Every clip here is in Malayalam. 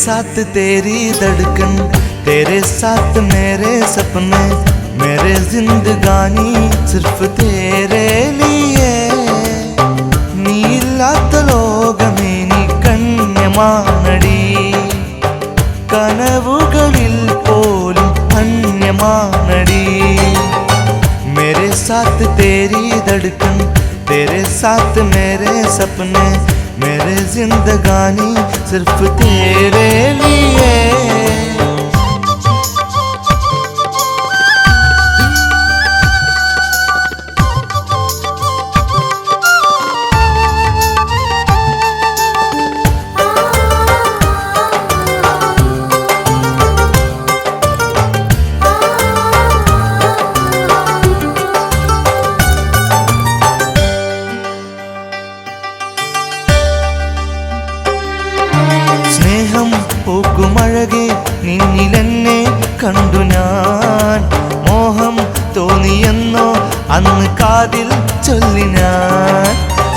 साथ तेरी धड़कन, तेरे साथ मेरे सपने, मेरे जिंदगानी सिर्फ तेरे लिए. നീയില്ലാത്ത ലോകമേ നീ കന്യമാനടി, കനവുകളിൽ പോലും അന്യമാനടി. मेरे साथ तेरी धड़कन, तेरे साथ मेरे सपने, मेरे जिंदगानी सिर्फ तेरे लिए. സ്നേഹം പൂക്കുമഴകെ നിന്നിലെന്നെ കണ്ടു ഞാൻ, മോഹം തോന്നിയെന്നോ അന്ന് കാതിൽ ചൊല്ലി ഞാൻ.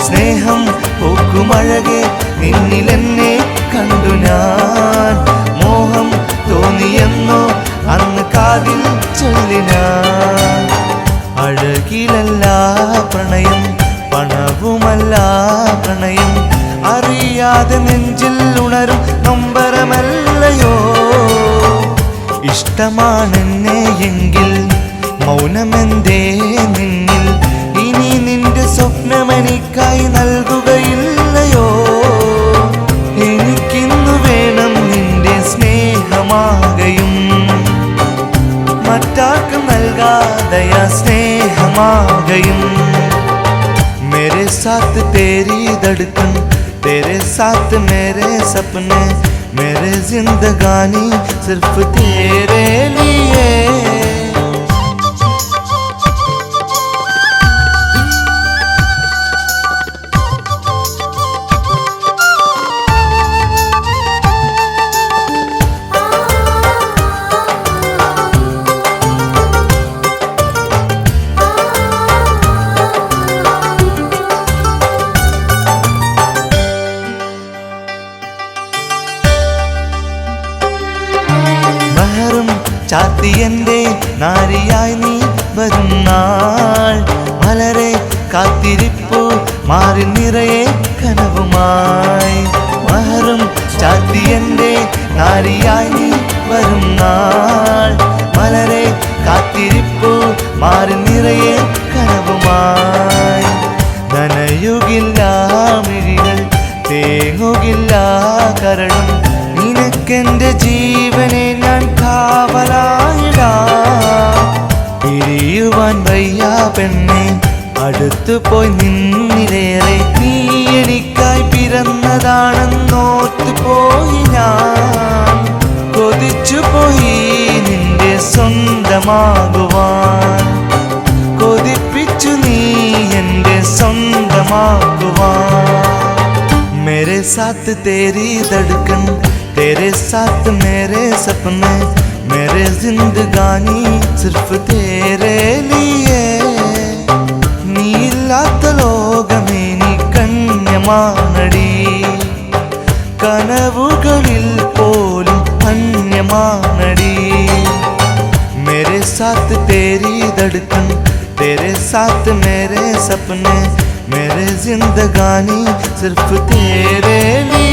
സ്നേഹം പൂക്കുമഴകെ നിന്നിലെന്നെ കണ്ടു ഞാൻ, മോഹം തോന്നിയെന്നോ അന്ന് കാതിൽ ചൊല്ലി ഞാൻ. അഴകിലല്ല പ്രണയം, പണവുമല്ല പ്രണയം, അറിയാതെ നെഞ്ചിൽ ഉണരും നൊമ്പരമല്ലയോ. ഇഷ്ടമാണെന്നെ എങ്കിൽ മൗനമെന്തേ നിന്നിൽ, ഇനി നിന്റെ സ്വപ്നമെനിക്കായി നൽകുകയില്ലയോ. എനിക്കിന്നു വേണം നിന്റെ സ്നേഹമാകയും, മറ്റാർക്കും നൽകാതയാ സ്നേഹമാകയും. मेरे साथ तेरी धड़कन, तेरे साथ मेरे सपने, मेरे जिंदगानी सिर्फ तेरे लिए. ചാർത്തി എൻ്റെ നാരിയായി നീ വരും നാൾ, മലരെ കാത്തിരിപ്പു മാറി നിറയെ കനവുമായി. മഹറും ചാർത്തി എൻ്റെ നാരിയായി നീ വരും നാൾ, മലരെ കാത്തിരിപ്പു മാറി നിറയെ കനവുമായി. നനയുകില്ല മിഴികൾ, തേങ്ങുകില്ല കരളും, നിനക്കെന്റെ ജീവനെ ഞാൻ കാവലായിടാം. പിരിയുവാൻ വയ്യ പെണ്ണെ, അടുത്തുപോയി നിന്നിലേറെ, നീ എനിക്കായി പിറന്നതാണെന്നോർത്തുപോയി ഞാൻ. കൊതിച്ചുപോയി നിന്റെ സ്വന്തമാകുവാൻ, കൊതിപ്പിച്ചു നീ എന്റെ സ്വന്തമാകുവാൻ. मेरे साथ तेरी धड़कन, तेरे साथ मेरे सपने, मेरे जिंदगानी सिर्फ तेरे लिए. നീയില്ലാത്ത ലോകമേ നീ കന്യമാനടി, കനവുകളിൽ പോലും അന്യമാനടി. मेरे साथ तेरी धड़कन, तेरे साथ मेरे सपने, मेरे जिंदगानी सिर्फ तेरे लिए.